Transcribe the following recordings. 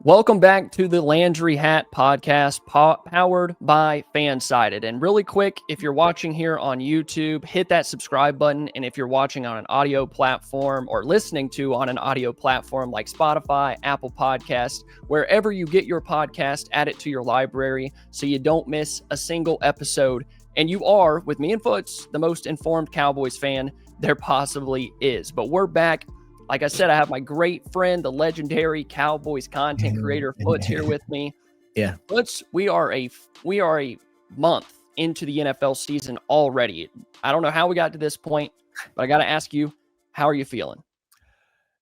Welcome back to the Landry Hat podcast powered by FanSided. And really quick, if you're watching here on YouTube, hit that subscribe button. And if you're watching on an audio platform or listening to on an audio platform like Spotify, Apple Podcasts, wherever you get your podcast, add it to your library so you don't miss a single episode. And you are, with me and Foots, the most informed Cowboys fan there possibly is. But we're back. Like I said, I have my great friend, the legendary Cowboys content creator, Foots, here with me. Yeah. Foots, we are a month into the NFL season already. I don't know how we got to this point, but I got to ask you, how are you feeling?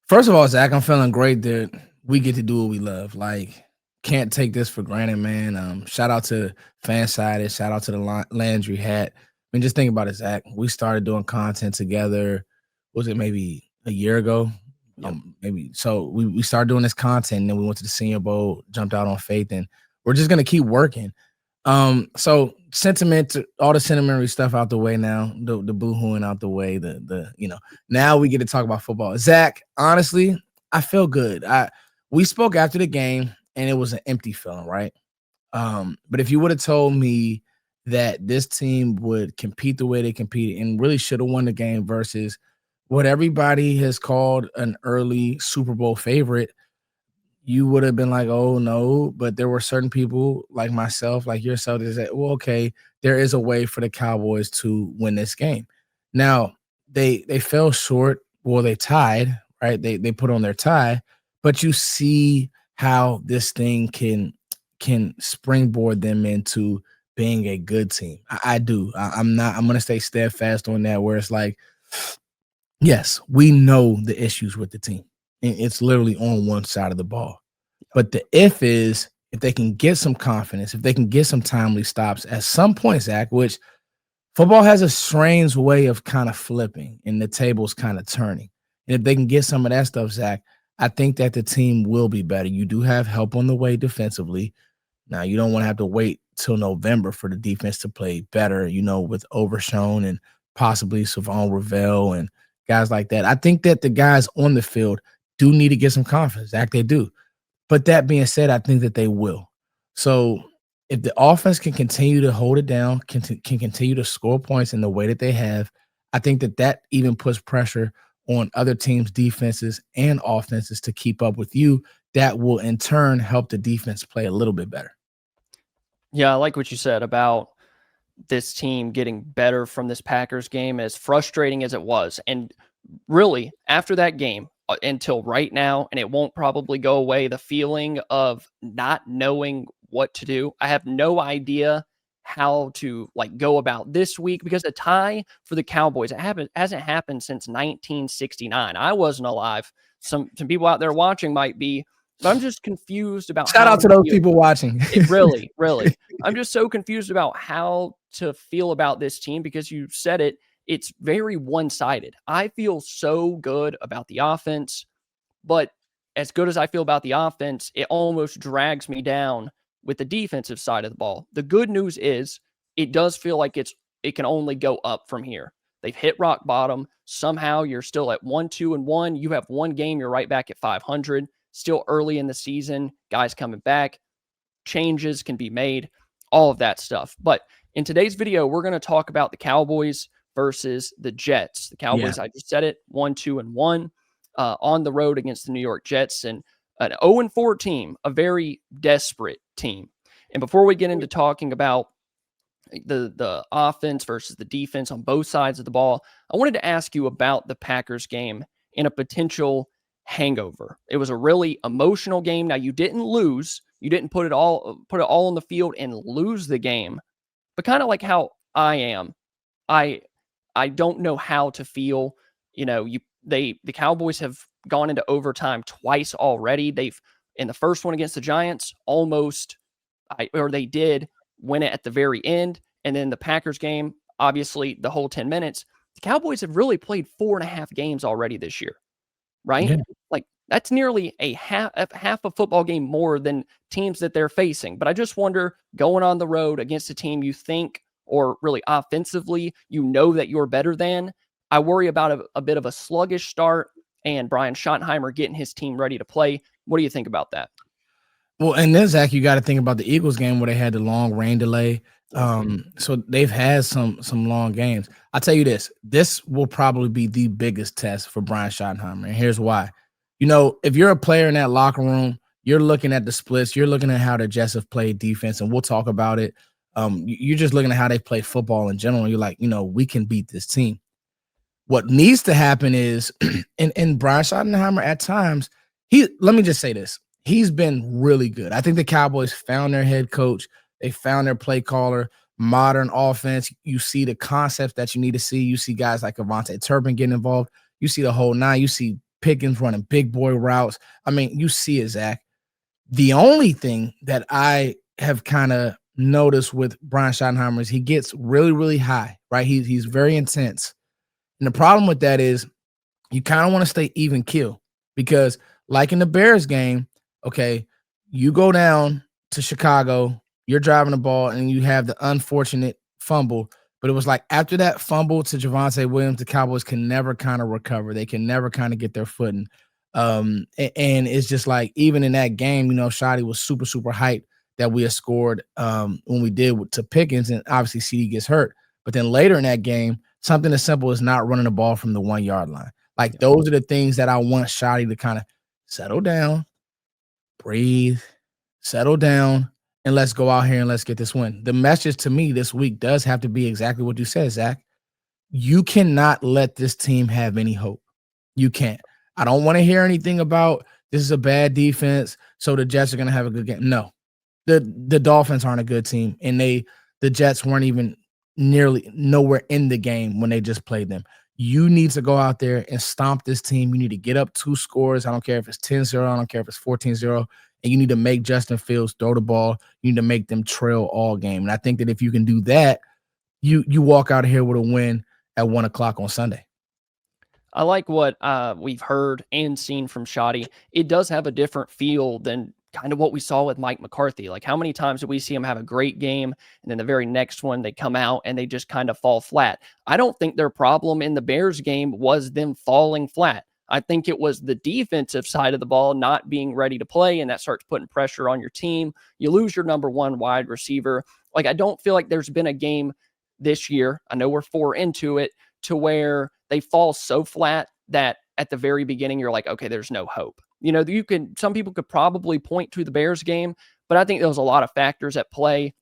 First of all, Zach, I'm feeling great that we get to do what we love. Like, can't take this for granted, man. Shout out to FanSided. Shout out to the Landry Hat. I mean, just think about it, Zach. We started doing content together. Was it maybe a year ago? Yep. Maybe. So we started doing this content, and then we went to the Senior Bowl, jumped out on faith, and we're just gonna keep working. So all the sentimentary stuff out the way now, the boo-hooing out the way, now we get to talk about football. Zach, honestly, I feel good. We spoke after the game, and it was an empty feeling, right? But if you would have told me that this team would compete the way they competed and really should have won the game versus what everybody has called an early Super Bowl favorite, you would have been like, oh, no. But there were certain people like myself, like yourself, that said, well, okay, there is a way for the Cowboys to win this game. Now, they fell short. Well, they tied, right? They put on their tie. But you see how this thing can springboard them into being a good team. I do. I'm going to stay steadfast on that, where it's like, yes, we know the issues with the team. It's literally on one side of the ball. But the if is, if they can get some confidence, if they can get some timely stops at some point, Zach, which football has a strange way of kind of flipping and the table's kind of turning. And if they can get some of that stuff, Zach, I think that the team will be better. You do have help on the way defensively. Now, you don't want to have to wait till November for the defense to play better, with Overshone and possibly Savon Ravel and guys like that. I think that the guys on the field do need to get some confidence. Zach, they do. But that being said, I think that they will. So if the offense can continue to hold it down, can continue to score points in the way that they have, I think that even puts pressure on other teams' defenses and offenses to keep up with you. That will, in turn, help the defense play a little bit better. Yeah, I like what you said about this team getting better from this Packers game, as frustrating as it was. And really, after that game, until right now, and it won't probably go away, the feeling of not knowing what to do. I have no idea how to go about this week, because a tie for the Cowboys, hasn't happened since 1969. I wasn't alive. Some people out there watching might be, but I'm just confused about Shout out to those people watching. Really. I'm just so confused about how to feel about this team, because you said it. It's very one-sided. I feel so good about the offense, but as good as I feel about the offense, it almost drags me down with the defensive side of the ball. The good news is it does feel like it can only go up from here. They've hit rock bottom. Somehow you're still at 1-2-1. You have one game, you're right back at 500. Still early in the season, guys coming back, changes can be made, all of that stuff. But in today's video, we're going to talk about the Cowboys versus the Jets. The Cowboys, I just said it, 1-2-1 on the road against the New York Jets, and an 0-4 team, a very desperate team. And before we get into talking about the offense versus the defense on both sides of the ball, I wanted to ask you about the Packers game and a potential hangover. It was a really emotional game. Now, you didn't lose. You didn't put it all on the field and lose the game. But kind of like how I am, I don't know how to feel. The Cowboys have gone into overtime twice already. They've, in the first one against the Giants, they did win it at the very end. And then the Packers game, obviously the whole 10 minutes. The Cowboys have really played 4.5 games already this year, right? Yeah. That's nearly a half a football game more than teams that they're facing. But I just wonder, going on the road against a team you think, or really offensively, that you're better than, I worry about a bit of a sluggish start and Brian Schottenheimer getting his team ready to play. What do you think about that? Well, and then Zach, you got to think about the Eagles game where they had the long rain delay. So they've had some long games. I'll tell you this will probably be the biggest test for Brian Schottenheimer, and here's why. If you're a player in that locker room, you're looking at the splits, you're looking at how the Jets have played defense, and we'll talk about it. You're just looking at how they play football in general. And you're like, we can beat this team. What needs to happen is, and Brian Schottenheimer at times, let me just say this. He's been really good. I think the Cowboys found their head coach. They found their play caller, modern offense. You see the concepts that you need to see. You see guys like Avante Turpin getting involved. You see the whole nine. You see Pickens running big boy routes. I mean, you see it, Zach. The only thing that I have kind of noticed with Brian Schottenheimer is he gets really, really high, right? He's very intense. And the problem with that is you kind of want to stay even keel because like in the Bears game, okay, you go down to Chicago, you're driving the ball, and you have the unfortunate fumble. But it was like after that fumble to Javonte Williams, the Cowboys can never kind of recover. They can never kind of get their footing. And it's just like even in that game, Shotty was super, super hyped that we had scored when we did to Pickens, and obviously Ceedee gets hurt. But then later in that game, something as simple as not running the ball from the 1 yard line. Like those are the things that I want Shotty to kind of settle down, breathe, settle down, and let's go out here and let's get this win. The message to me this week does have to be exactly what you said, Zach. You cannot let this team have any hope. You can't. I don't want to hear anything about this is a bad defense, so the Jets are going to have a good game. No, the Dolphins aren't a good team, and the Jets weren't even nearly nowhere in the game when they just played them. You need to go out there and stomp this team. You need to get up 2 scores. I don't care if it's 10-0. I don't care if it's 14-0. And you need to make Justin Fields throw the ball. You need to make them trail all game. And I think that if you can do that, you walk out of here with a win at 1 o'clock on Sunday. I like what we've heard and seen from Shotty. It does have a different feel than kind of what we saw with Mike McCarthy. Like how many times did we see him have a great game and then the very next one they come out and they just kind of fall flat? I don't think their problem in the Bears game was them falling flat. I think it was the defensive side of the ball not being ready to play, and that starts putting pressure on your team. You lose your number 1 wide receiver. Like I don't feel like there's been a game this year, I know we're 4 into it, to where they fall so flat that at the very beginning you're like, okay, there's no hope. Some people could probably point to the Bears game, but I think there was a lot of factors at play.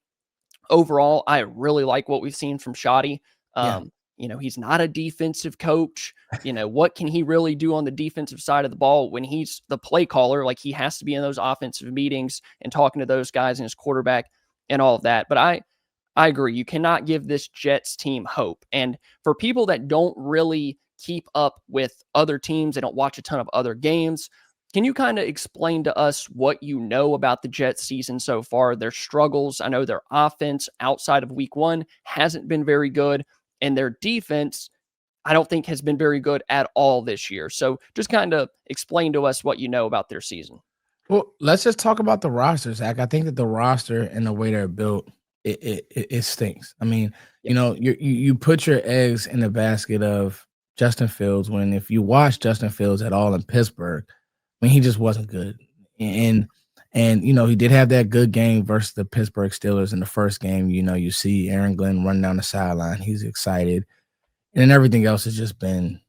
Overall, I really like what we've seen from Shotty. He's not a defensive coach. What can he really do on the defensive side of the ball when he's the play caller? Like he has to be in those offensive meetings and talking to those guys and his quarterback and all of that. But I agree. You cannot give this Jets team hope. And for people that don't really keep up with other teams, they don't watch a ton of other games, can you kind of explain to us what you know about the Jets season so far, their struggles? I know their offense outside of week 1 hasn't been very good, and their defense, I don't think has been very good at all this year. So just kind of explain to us what you know about their season. Well, let's just talk about the roster, Zach. I think that the roster and the way they're built, it stinks. I mean, you put your eggs in the basket of Justin Fields when if you watch Justin Fields at all in Pittsburgh, I mean, he just wasn't good. And he did have that good game versus the Pittsburgh Steelers in the first game. You see Aaron Glenn run down the sideline. He's excited. And then everything else has just been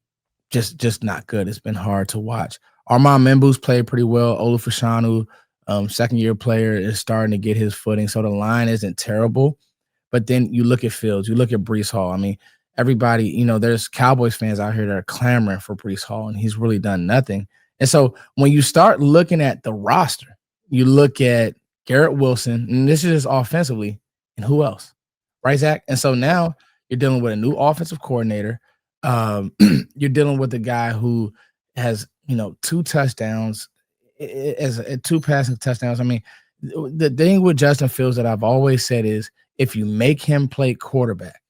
just not good. It's been hard to watch. Armand Membu's played pretty well. Olufashanu, second-year player, is starting to get his footing. So the line isn't terrible. But then you look at Fields. You look at Breece Hall. I mean, everybody, there's Cowboys fans out here that are clamoring for Breece Hall, and he's really done nothing. And so when you start looking at the roster, you look at Garrett Wilson, and this is just offensively, and who else? Right, Zach? And so now you're dealing with a new offensive coordinator. You're dealing with a guy who has, 2 touchdowns, as 2 passing touchdowns. I mean, the thing with Justin Fields that I've always said is if you make him play quarterback,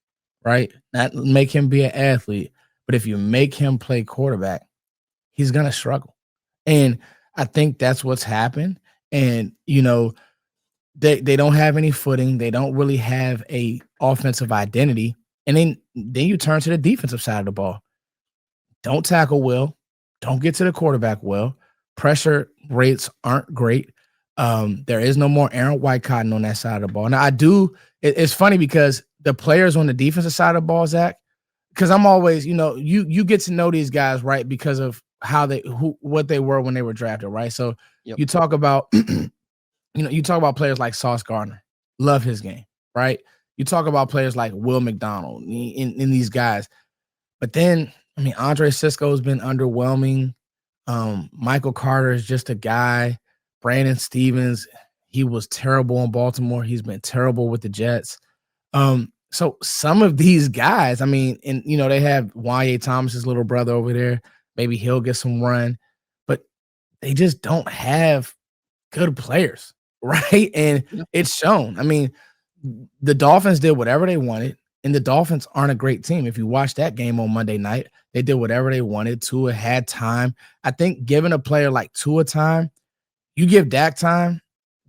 right? Not make him be an athlete, but if you make him play quarterback, he's going to struggle. And I think that's what's happened. And, they don't have any footing. They don't really have a offensive identity. And then you turn to the defensive side of the ball. Don't tackle well. Don't get to the quarterback well. Pressure rates aren't great. There is no more Aaron Whitecotton on that side of the ball. Now, it's funny because the players on the defensive side of the ball, Zach, because I'm always, you get to know these guys, right, because of what they were when they were drafted, right? So you talk about, you talk about players like Sauce Gardner. Love his game, right? You talk about players like Will McDonald in these guys. But then, Andre Sisco's been underwhelming. Michael Carter is just a guy. Brandon Stevens, he was terrible in Baltimore. He's been terrible with the Jets. So some of these guys, they have Y.A. Thomas's little brother over there. Maybe he'll get some run, but they just don't have good players, right? And it's shown. The Dolphins did whatever they wanted, and the Dolphins aren't a great team. If you watch that game on Monday night, they did whatever they wanted. Tua had time. I think giving a player like Tua time, you give Dak time,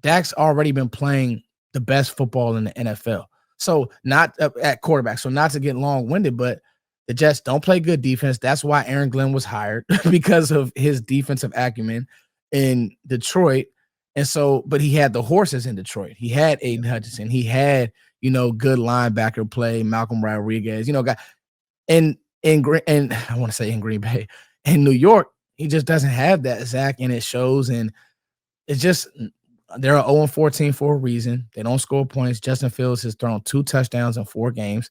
Dak's already been playing the best football in the NFL. So not at quarterback. So not to get long-winded, but the Jets don't play good defense. That's why Aaron Glenn was hired because of his defensive acumen in Detroit. And so, but he had the horses in Detroit. He had Aiden Hutchinson. He had, good linebacker play, Malcolm Rodriguez, guy. And I want to say in Green Bay. In New York, he just doesn't have that, Zach, and it shows. And it's just they're an 0-14 for a reason. They don't score points. Justin Fields has thrown 2 touchdowns in 4 games.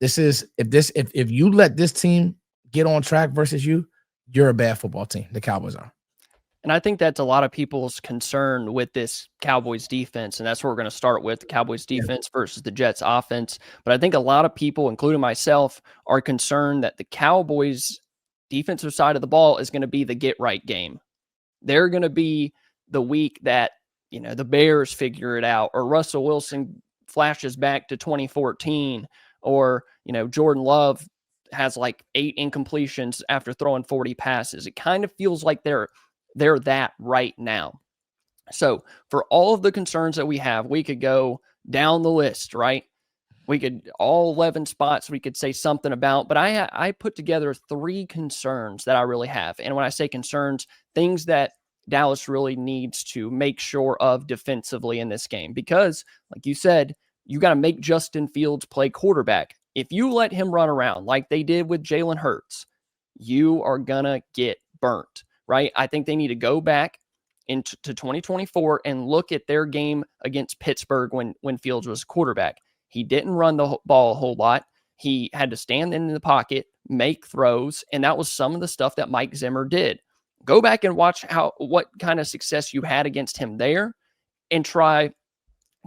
If you let this team get on track versus you, you're a bad football team. The Cowboys are. And I think that's a lot of people's concern with this Cowboys defense. And that's what we're going to start with, the Cowboys defense versus the Jets offense. But I think a lot of people, including myself, are concerned that the Cowboys defensive side of the ball is going to be the get right game. They're going to be the week that, the Bears figure it out, or Russell Wilson flashes back to 2014, or, Jordan Love has like 8 incompletions after throwing 40 passes. It kind of feels like they're that right now. So for all of the concerns that we have, we could go down the list, right? We could, all 11 spots we could say something about, but I put together 3 concerns that I really have. And when I say concerns, things that Dallas really needs to make sure of defensively in this game, because like you said, you got to make Justin Fields play quarterback. If you let him run around like they did with Jalen Hurts, you are going to get burnt. Right? I think they need to go back into 2024 and look at their game against Pittsburgh when Fields was quarterback. He didn't run the ball a whole lot. He had to stand in the pocket, make throws, and that was some of the stuff that Mike Zimmer did. Go back and watch what kind of success you had against him there and try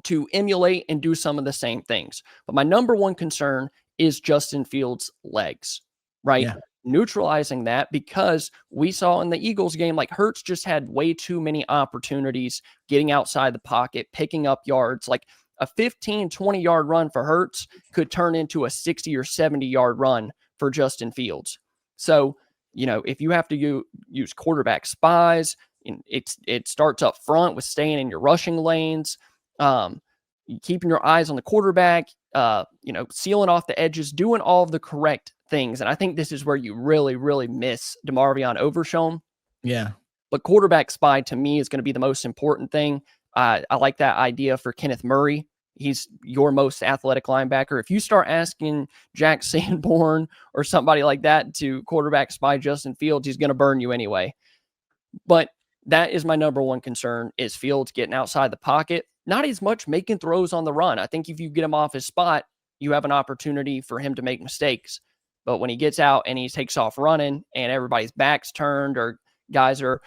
to emulate and do some of the same things. But my number one concern is Justin Fields' legs, right? Yeah. Neutralizing that, because we saw in the Eagles game, like Hurts just had way too many opportunities getting outside the pocket, picking up yards. Like a 15, 20-yard run for Hurts could turn into a 60 or 70-yard run for Justin Fields. So, if you have to use quarterback spies, it starts up front with staying in your rushing lanes, keeping your eyes on the quarterback, sealing off the edges, doing all of the correct things. And I think this is where you really, really miss DeMarvion Overshown. Yeah. But quarterback spy to me is going to be the most important thing. I like that idea for Kenneth Murray. He's your most athletic linebacker. If you start asking Jack Sanborn or somebody like that to quarterback spy Justin Fields, he's going to burn you anyway. But that is my number one concern, is Fields getting outside the pocket. Not as much making throws on the run. I think if you get him off his spot, you have an opportunity for him to make mistakes. But when he gets out and he takes off running and everybody's back's turned, or guys are,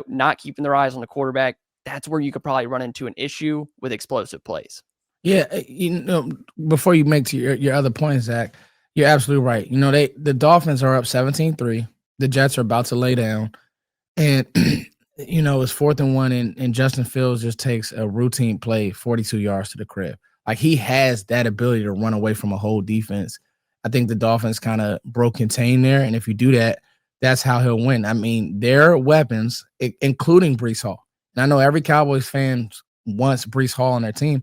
not keeping their eyes on the quarterback, that's where you could probably run into an issue with explosive plays. Yeah. Before you make to your other point, Zach, you're absolutely right. The Dolphins are up 17-3. The Jets are about to lay down. And, it's 4th and 1, and Justin Fields just takes a routine play, 42 yards to the crib. Like, he has that ability to run away from a whole defense. I think the Dolphins kind of broke contain there. And if you do that, that's how he'll win. Their weapons, including Breece Hall. And I know every Cowboys fan wants Breece Hall on their team.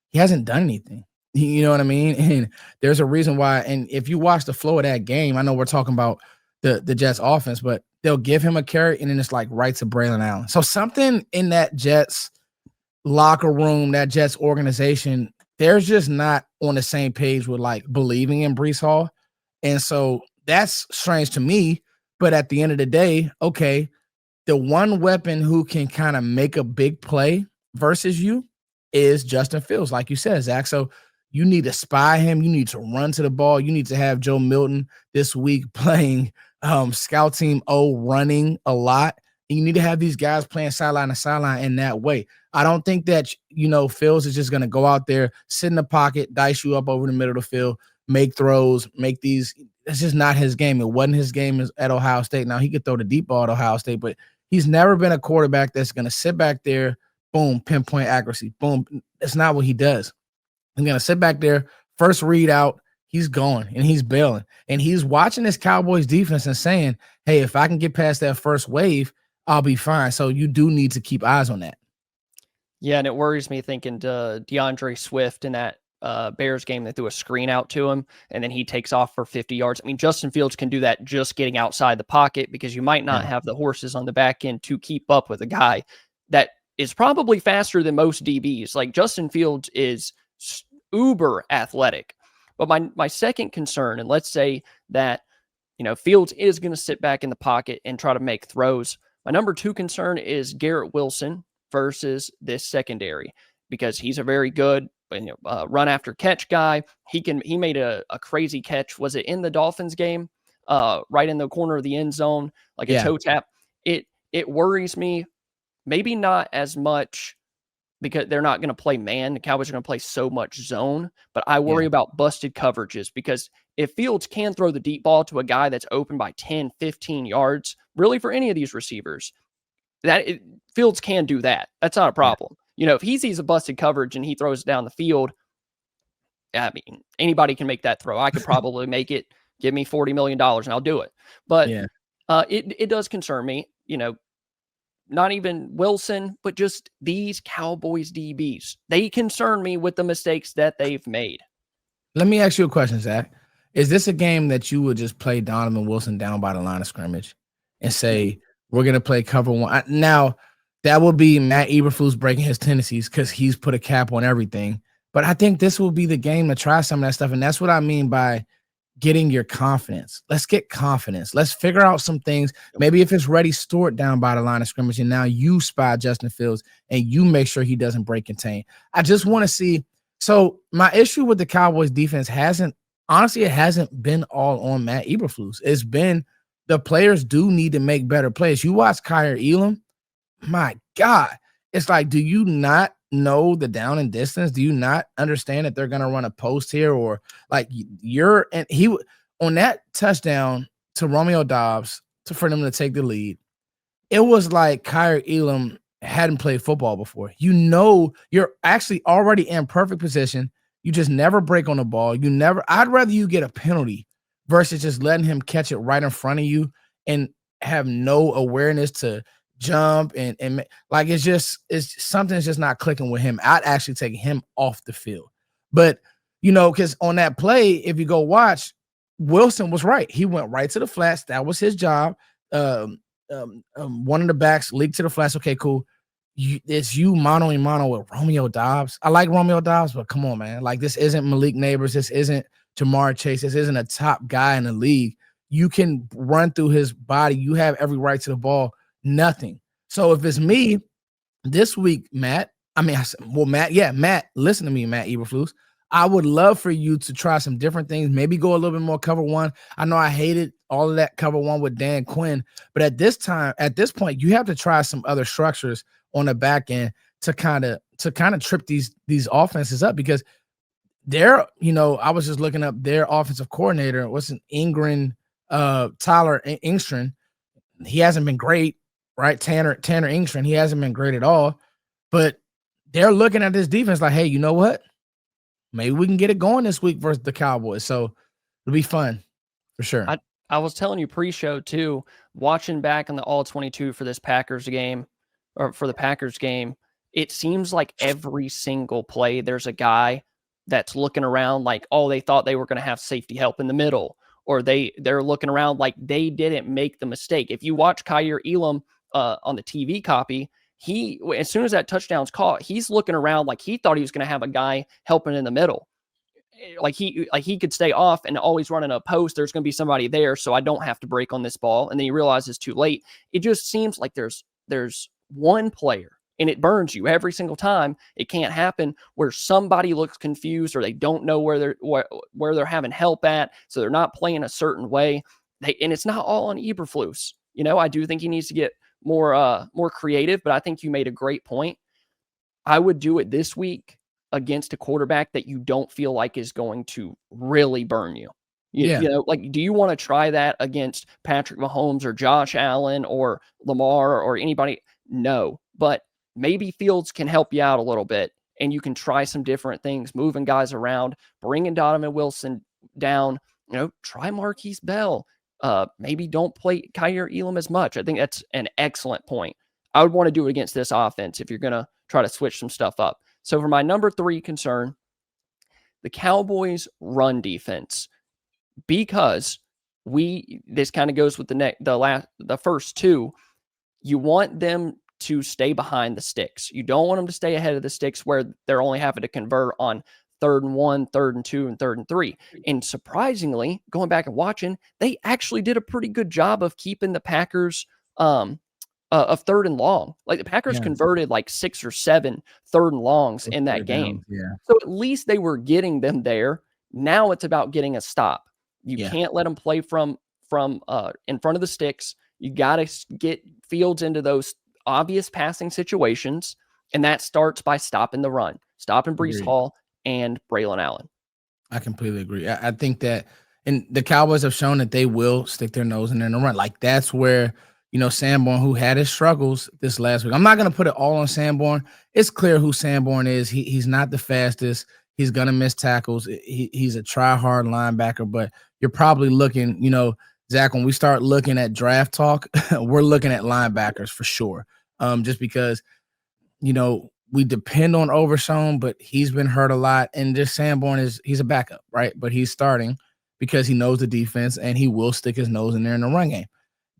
He hasn't done anything. You know what I mean? And there's a reason why. And if you watch the flow of that game, I know we're talking about the Jets offense, but they'll give him a carry and then it's like right to Braylon Allen. So something in that Jets locker room, that Jets organization, they're just not on the same page with like believing in Breece Hall. And so that's strange to me. But at the end of the day, okay, the one weapon who can kind of make a big play versus you is Justin Fields, like you said, Zach. So you need to spy him. You need to run to the ball. You need to have Joe Milton this week playing scout team O, running a lot. And you need to have these guys playing sideline to sideline in that way. I don't think that, Fields is just going to go out there, sit in the pocket, dice you up over the middle of the field, make throws, make these. It's just not his game. It wasn't his game at Ohio State. Now, he could throw the deep ball at Ohio State, but he's never been a quarterback that's going to sit back there, boom, pinpoint accuracy, boom. That's not what he does. He's going to sit back there, first read out, he's going, and he's bailing. And he's watching this Cowboys defense and saying, hey, if I can get past that first wave, I'll be fine. So you do need to keep eyes on that. Yeah, and it worries me thinking DeAndre Swift in that Bears game, that threw a screen out to him, and then he takes off for 50 yards. I mean, Justin Fields can do that just getting outside the pocket because you might not have the horses on the back end to keep up with a guy that is probably faster than most DBs. Like, Justin Fields is uber athletic. But my second concern, and let's say that, Fields is going to sit back in the pocket and try to make throws. My number two concern is Garrett Wilson versus this secondary, because he's a very good run after catch guy. He made a crazy catch. Was it in the Dolphins game? Right in the corner of the end zone, like a toe tap. It worries me. Maybe not as much because they're not going to play man. The Cowboys are going to play so much zone, but I worry about busted coverages, because if Fields can throw the deep ball to a guy that's open by 10, 15 yards, really for any of these receivers, Fields can do that. That's not a problem. If he sees a busted coverage and he throws it down the field, I mean, anybody can make that throw. I could probably make it. Give me $40 million and I'll do it. But it does concern me, not even Wilson, but just these Cowboys DBs. They concern me with the mistakes that they've made. Let me ask you a question, Zach. Is this a game that you would just play Donovan Wilson down by the line of scrimmage and say, we're going to play cover one? Now, that will be Matt Eberflus breaking his tendencies because he's put a cap on everything. But I think this will be the game to try some of that stuff. And that's what I mean by getting your confidence. Let's get confidence. Let's figure out some things. Maybe if it's Reddy Stewart down by the line of scrimmage and now you spy Justin Fields and you make sure he doesn't break contain. I just want to see. So my issue with the Cowboys defense hasn't been all on Matt Eberflus. It's been the players do need to make better plays. You watch Kyer Elam, my God, it's like, do you not know the down and distance? Do you not understand that they're going to run a post here? Or like he on that touchdown to Romeo Doubs for them to take the lead, it was like Kyer Elam hadn't played football before. You're actually already in perfect position. You just never break on the ball. I'd rather you get a penalty versus just letting him catch it right in front of you and have no awareness to jump and like it's something's just not clicking with him. I'd actually take him off the field. But because on that play, if you go watch, Wilson was right. He went right to the flats. That was his job. One of the backs leaked to the flats. Okay, cool. It's you mano a mano with Romeo Doubs. I like Romeo Doubs, but come on, man. Like, this isn't Malik Neighbors. This isn't Jamar Chase. This isn't a top guy in the league. You can run through his body. You have every right to the ball. Nothing. So if it's me this week, Matt, Matt, listen to me, Matt Eberflus. I would love for you to try some different things. Maybe go a little bit more cover one. I know I hated all of that cover one with Dan Quinn, but at this point, you have to try some other structures on the back end to kind of trip these offenses up, because they're, I was just looking up their offensive coordinator. What's an Tyler Engstrand. He hasn't been great, right? Tanner Engstrand, he hasn't been great at all, but they're looking at this defense like, hey, you know what? Maybe we can get it going this week versus the Cowboys. So it'll be fun for sure. I was telling you pre-show too, watching back on the All-22 for this Packers game, or for the Packers game, it seems like every single play there's a guy that's looking around like, oh, they thought they were going to have safety help in the middle, or they're looking around like they didn't make the mistake. If you watch Kaiir Elam on the TV copy, he, as soon as that touchdown's caught, he's looking around like he thought he was going to have a guy helping in the middle. Like he could stay off and always running a post. There's going to be somebody there, so I don't have to break on this ball. And then he realizes too late. It just seems like there's one player, and it burns you every single time. It can't happen where somebody looks confused or they don't know where they're having help at, so they're not playing a certain way. And it's not all on Eberflus. I do think he needs to get more creative, but I think you made a great point. I would do it this week against a quarterback that you don't feel like is going to really burn you. Like, do you want to try that against Patrick Mahomes or Josh Allen or Lamar or anybody? No, but maybe Fields can help you out a little bit, and you can try some different things, moving guys around, bringing Donovan Wilson down, try Marquise Bell. Maybe don't play Kaiir Elam as much. I think that's an excellent point. I would want to do it against this offense if you're going to try to switch some stuff up. So for my number 3 concern, the Cowboys' run defense, because this kind of goes with the first two. You want them to stay behind the sticks. You don't want them to stay ahead of the sticks where they're only having to convert on 3rd and 1, 3rd and 2, and 3rd and 3. And surprisingly, going back and watching, they actually did a pretty good job of keeping the Packers of 3rd and long. Like the Packers converted like 6 or 7 3rd and longs in that game. So at least they were getting them there. Now it's about getting a stop. You can't let them play from in front of the sticks. You got to get Fields into those obvious passing situations, and that starts by stopping the run, stopping Breece Hall and Braylon Allen. I completely agree. I think that, and the Cowboys have shown that they will stick their nose in there and run. Like that's where, Sanborn, who had his struggles this last week. I'm not going to put it all on Sanborn. It's clear who Sanborn is. He's not the fastest. He's going to miss tackles. He's a try-hard linebacker, but you're probably looking, Zach, when we start looking at draft talk, we're looking at linebackers for sure. Just because, we depend on Overshown, but he's been hurt a lot. And just Sanborn he's a backup, right? But he's starting because he knows the defense and he will stick his nose in there in the run game.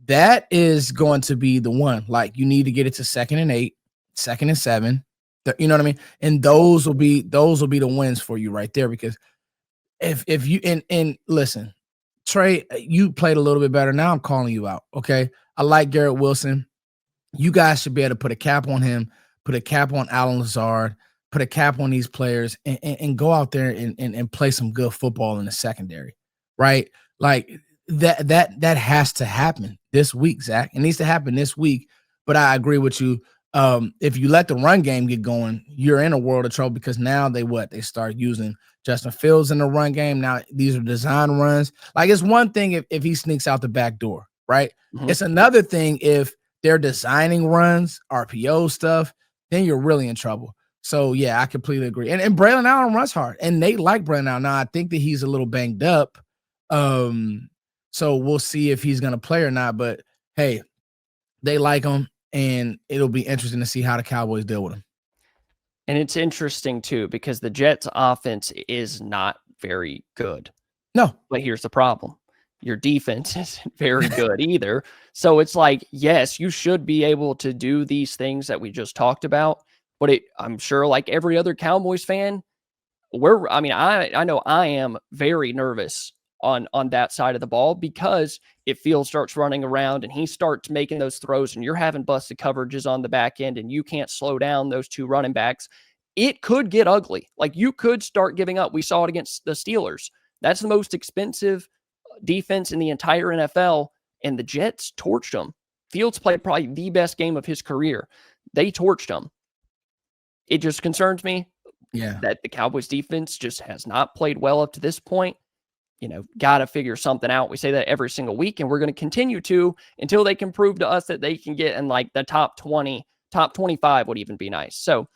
That is going to be the one. Like you need to get it to 2nd and 8, 2nd and 7. You know what I mean? And those will be the wins for you right there. Because if you and listen, Trey, you played a little bit better. Now I'm calling you out. Okay. I like Garrett Wilson. You guys should be able to put a cap on him, put a cap on Alan Lazard, put a cap on these players and go out there and play some good football in the secondary. Right? Like that has to happen this week, Zach. It needs to happen this week. But I agree with you. If you let the run game get going, you're in a world of trouble because now they start using Justin Fields in the run game. Now these are design runs. Like it's one thing if he sneaks out the back door, right? Mm-hmm. It's another thing if they're designing runs, RPO stuff, then you're really in trouble. So yeah, I completely agree. And Braylon Allen runs hard, and they like Braylon Allen. Now I think that he's a little banged up. So we'll see if he's gonna play or not. But hey, they like him. And it'll be interesting to see how the Cowboys deal with him. And it's interesting, too, because the Jets' offense is not very good. No. But here's the problem. Your defense isn't very good either. So it's like, yes, you should be able to do these things that we just talked about. But I'm sure like every other Cowboys fan, I know I am very nervous on that side of the ball because if Fields starts running around and he starts making those throws and you're having busted coverages on the back end and you can't slow down those 2 running backs, it could get ugly. Like you could start giving up. We saw it against the Steelers. That's the most expensive defense in the entire NFL, and the Jets torched them. Fields played probably the best game of his career. They torched them. It just concerns me that the Cowboys defense just has not played well up to this point. Got to figure something out. We say that every single week, and we're going to continue to until they can prove to us that they can get in like the top 20, top 25 would even be nice. So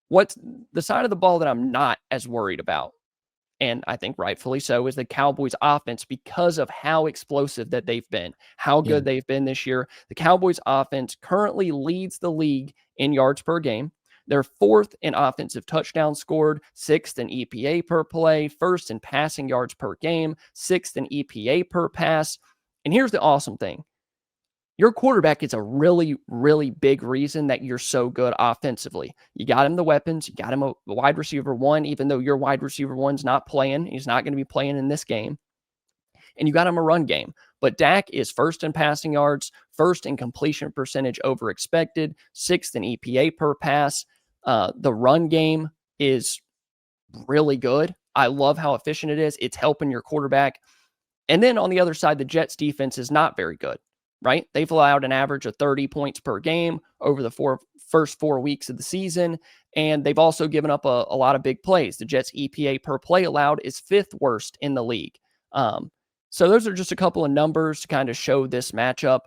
what's the side of the ball that I'm not as worried about, and I think rightfully so, is the Cowboys offense because of how explosive that they've been, how good they've been this year. The Cowboys offense currently leads the league in yards per game. They're 4th in offensive touchdowns scored, 6th in EPA per play, 1st in passing yards per game, 6th in EPA per pass. And here's the awesome thing. Your quarterback is a really, really big reason that you're so good offensively. You got him the weapons. You got him a wide receiver 1, even though your wide receiver 1's not playing. He's not going to be playing in this game. And you got him a run game. But Dak is 1st in passing yards, 1st in completion percentage over expected, 6th in EPA per pass. The run game is really good. I love how efficient it is. It's helping your quarterback. And then on the other side, the Jets defense is not very good, right? They've allowed an average of 30 points per game over the first 4 weeks of the season. And they've also given up a lot of big plays. The Jets EPA per play allowed is 5th worst in the league. So those are just a couple of numbers to kind of show this matchup.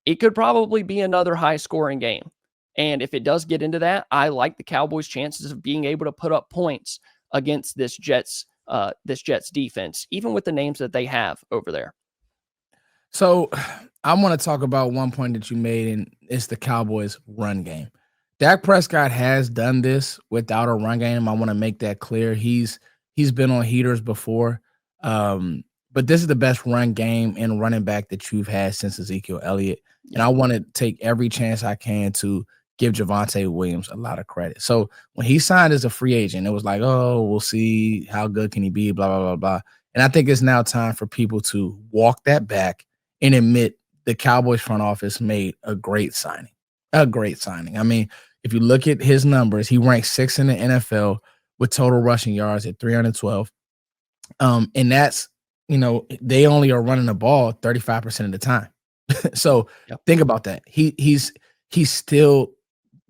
It could probably be another high scoring game. And if it does get into that, I like the Cowboys' chances of being able to put up points against this Jets defense, even with the names that they have over there. So I want to talk about one point that you made, and it's the Cowboys' run game. Dak Prescott has done this without a run game. I want to make that clear. He's been on heaters before, but this is the best run game and running back that you've had since Ezekiel Elliott. And I want to take every chance I can to give Javonte Williams a lot of credit. So when he signed as a free agent, it was like, oh, we'll see how good can he be, blah, blah, blah, blah. And I think it's now time for people to walk that back and admit the Cowboys front office made a great signing. A great signing. I mean, if you look at his numbers, he ranks 6th in the NFL with total rushing yards at 312. And that's, they only are running the ball 35% of the time. So think about that. He's still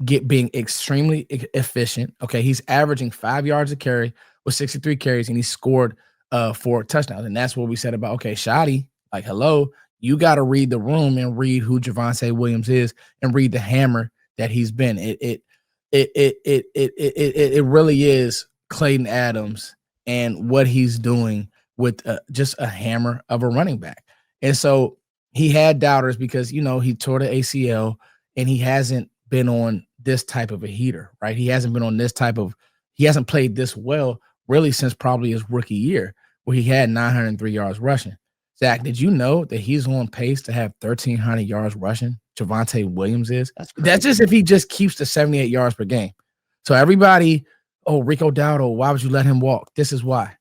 being extremely efficient. Okay, he's averaging 5 yards a carry with 63 carries, and he scored 4 touchdowns. And that's what we said about, okay, Shoddy, like, hello, you got to read the room and read who Javonte Williams is and read the hammer that he's been. It really is Clayton Adams and what he's doing with just a hammer of a running back. And so he had doubters because, he tore the ACL and he hasn't been on this type of a heater, right? He hasn't played this well really since probably his rookie year where he had 903 yards rushing. Zach, did you know that he's on pace to have 1,300 yards rushing? Javonte Williams is. That's just if he just keeps the 78 yards per game. So everybody, Rico Dowdle, why would you let him walk? This is why.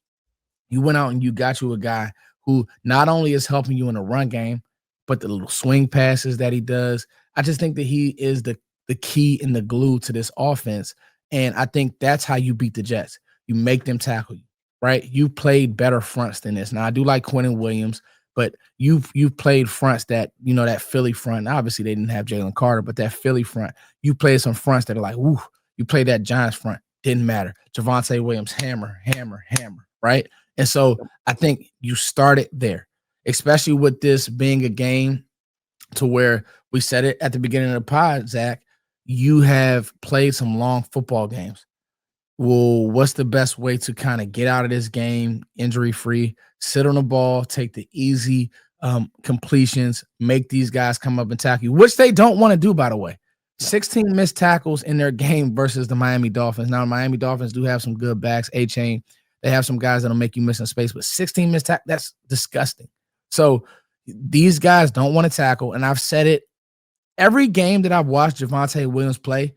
You went out and you got you a guy who not only is helping you in the run game, but the little swing passes that he does. I just think that he is the key and the glue to this offense. And I think that's how you beat the Jets. You make them tackle you, right? You played better fronts than this. Now, I do like Quentin Williams, but you've played fronts that, that Philly front. Obviously, they didn't have Jalen Carter, but that Philly front, you played some fronts that are like, woo. You played that Giants front. Didn't matter. Javonte Williams, hammer, hammer, hammer, right? And so I think you started there, especially with this being a game to where we said it at the beginning of the pod, Zach, you have played some long football games. Well, what's the best way to kind of get out of this game injury-free, sit on the ball, take the easy completions, make these guys come up and tackle you, which they don't want to do, by the way. 16 missed tackles in their game versus the Miami Dolphins. Now, the Miami Dolphins do have some good backs, A-Chain. They have some guys that'll make you miss in space, but 16 missed tackles, that's disgusting. So these guys don't want to tackle, and I've said it. Every game that I've watched Javonte Williams play,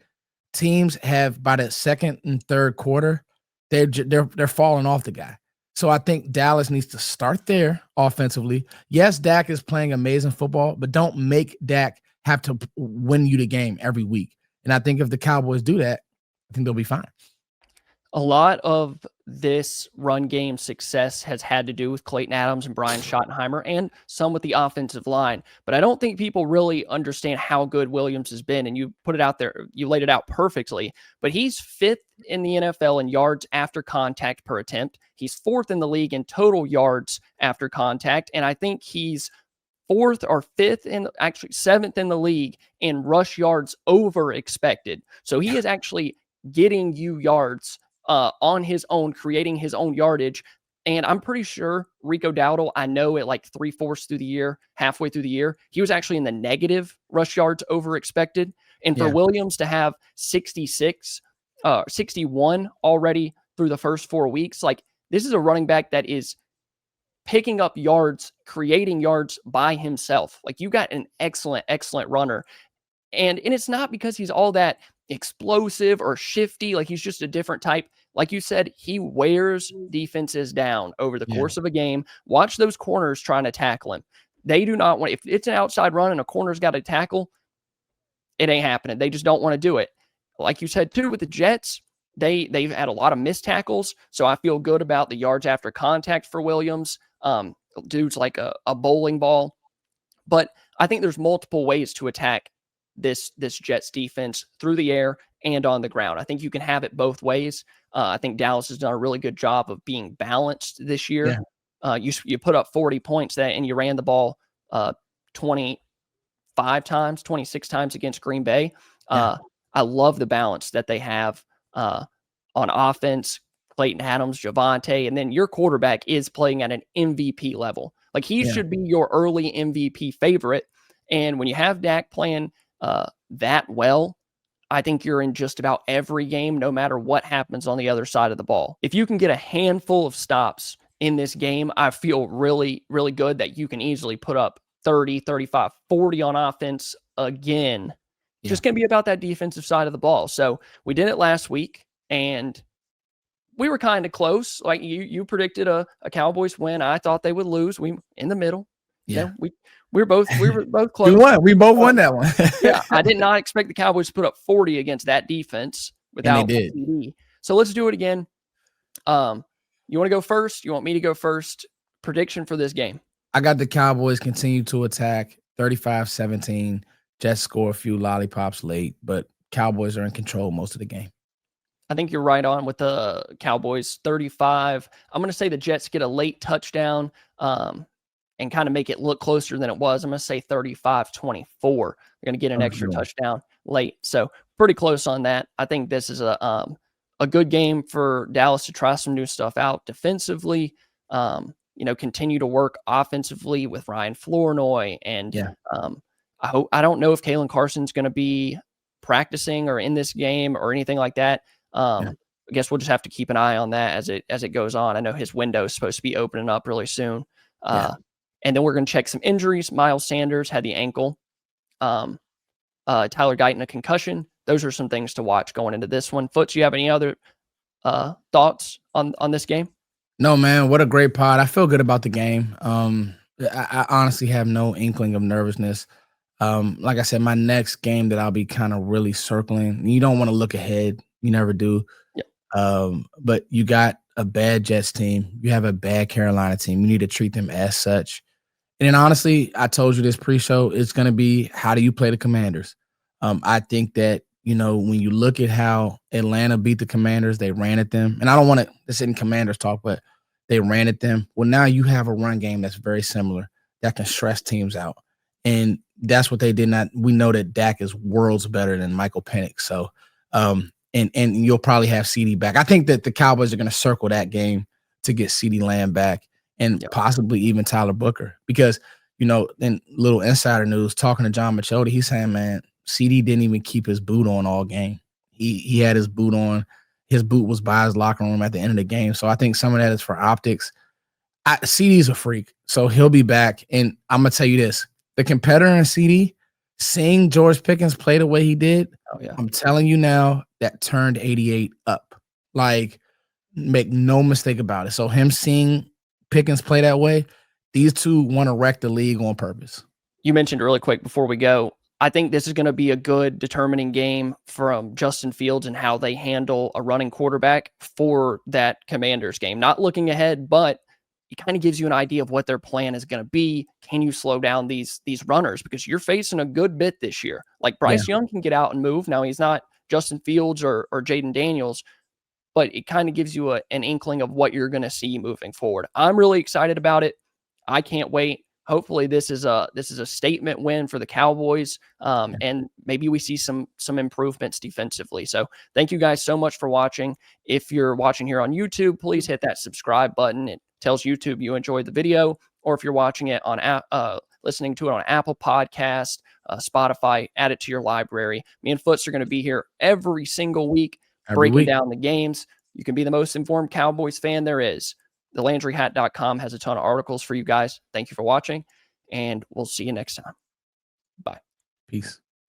teams have by the second and third quarter, they're falling off the guy. So I think Dallas needs to start there offensively. Yes, Dak is playing amazing football, but don't make Dak have to win you the game every week. And I think if the Cowboys do that, I think they'll be fine. A lot of this run game success has had to do with Clayton Adams and Brian Schottenheimer and some with the offensive line. But I don't think people really understand how good Williams has been. And you put it out there, you laid it out perfectly. But he's 5th in the NFL in yards after contact per attempt. He's 4th in the league in total yards after contact. And I think he's 4th or 5th and actually 7th in the league in rush yards over expected. So he is actually getting you yards on his own, creating his own yardage. And I'm pretty sure Rico Dowdle, I know at like 3/4 through the year, halfway through the year, he was actually in the negative rush yards over expected. And for Williams to have 61 already through the first 4 weeks, like, this is a running back that is picking up yards, creating yards by himself. Like, you got an excellent, excellent runner. And it's not because he's all that explosive or shifty. Like, he's just a different type. Like you said, he wears defenses down over the course of a game. Watch those corners trying to tackle him. They do not want, if it's an outside run and a corner's got to tackle, it ain't happening. They just don't want to do it. Like you said, too, with the Jets, they've had a lot of missed tackles. So I feel good about the yards after contact for Williams. Dude's like a bowling ball. But I think there's multiple ways to attack this Jets defense through the air and on the ground. I think you can have it both ways. I think Dallas has done a really good job of being balanced this year. You put up 40 points and you ran the ball 26 times against Green Bay. I love the balance that they have on offense. Clayton Adams, Javonte, and then your quarterback is playing at an MVP level. Like, he should be your early MVP favorite. And when you have Dak playing that well, I think you're in just about every game, no matter what happens on the other side of the ball. If you can get a handful of stops in this game, I feel really, really good that you can easily put up 30, 35, 40 on offense again. Just going to be about that defensive side of the ball. So we did it last week, and we were kind of close. Like, you predicted a Cowboys win. I thought they would lose. We in the middle. Yeah. We were both close. We won. We both won that one. I did not expect the Cowboys to put up 40 against that defense without Ceedee. So let's do it again. You want to go first? You want me to go first? Prediction for this game. I got the Cowboys continue to attack 35-17. Jets score a few lollipops late, but Cowboys are in control most of the game. I think you're right on with the Cowboys 35. I'm going to say the Jets get a late touchdown and kind of make it look closer than it was. I'm going to say 35-24. They're going to get an extra touchdown late. So pretty close on that. I think this is a good game for Dallas to try some new stuff out defensively. Continue to work offensively with Ryan Flournoy. And I don't know if Kalen Carson's going to be practicing or in this game or anything like that. I guess we'll just have to keep an eye on that as it goes on. I know his window is supposed to be opening up really soon. And then we're going to check some injuries. Miles Sanders had the ankle. Tyler Guyton, a concussion. Those are some things to watch going into this one. Foots, you have any other thoughts on this game? No, man. What a great pod. I feel good about the game. I honestly have no inkling of nervousness. Like I said, my next game that I'll be kind of really circling. You don't want to look ahead. You never do. But you got a bad Jets team. You have a bad Carolina team. You need to treat them as such. And then honestly, I told you this pre-show, it's going to be, how do you play the Commanders? I think that, when you look at how Atlanta beat the Commanders, they ran at them. And I don't want to, this isn't Commanders talk, but they ran at them. Well, now you have a run game that's very similar that can stress teams out. And that's what they did not. We know that Dak is worlds better than Michael Penix. So, and you'll probably have Ceedee back. I think that the Cowboys are going to circle that game to get Ceedee Lamb back and possibly even Tyler Booker. Because, in little insider news, talking to John Machota, he's saying, man, Ceedee didn't even keep his boot on all game. He had his boot on. His boot was by his locker room at the end of the game. So I think some of that is for optics. Ceedee's a freak, so he'll be back. And I'm going to tell you this. The competitor in Ceedee, seeing George Pickens play the way he did, I'm telling you now, that turned 88 up. Like, make no mistake about it. So him seeing Pickens play that way, these two want to wreck the league on purpose. You mentioned really quick before we go, I think this is going to be a good determining game from Justin Fields and how they handle a running quarterback for that Commanders game. Not looking ahead, but it kind of gives you an idea of what their plan is going to be. Can you slow down these runners? Because you're facing a good bit this year. Like, Bryce Young can get out and move. Now, he's not Justin Fields or Jaden Daniels, but it kind of gives you an inkling of what you're going to see moving forward. I'm really excited about it. I can't wait. Hopefully this is a statement win for the Cowboys, and maybe we see some improvements defensively. So thank you guys so much for watching. If you're watching here on YouTube, please hit that subscribe button. It tells YouTube you enjoyed the video. Or if you're watching it on listening to it on Apple Podcast, Spotify, add it to your library. Me and Foots are going to be here every single week, breaking down the games. You can be the most informed Cowboys fan there is. The LandryHat.com has a ton of articles for you guys. Thank you for watching, and we'll see you next time. Bye. Peace.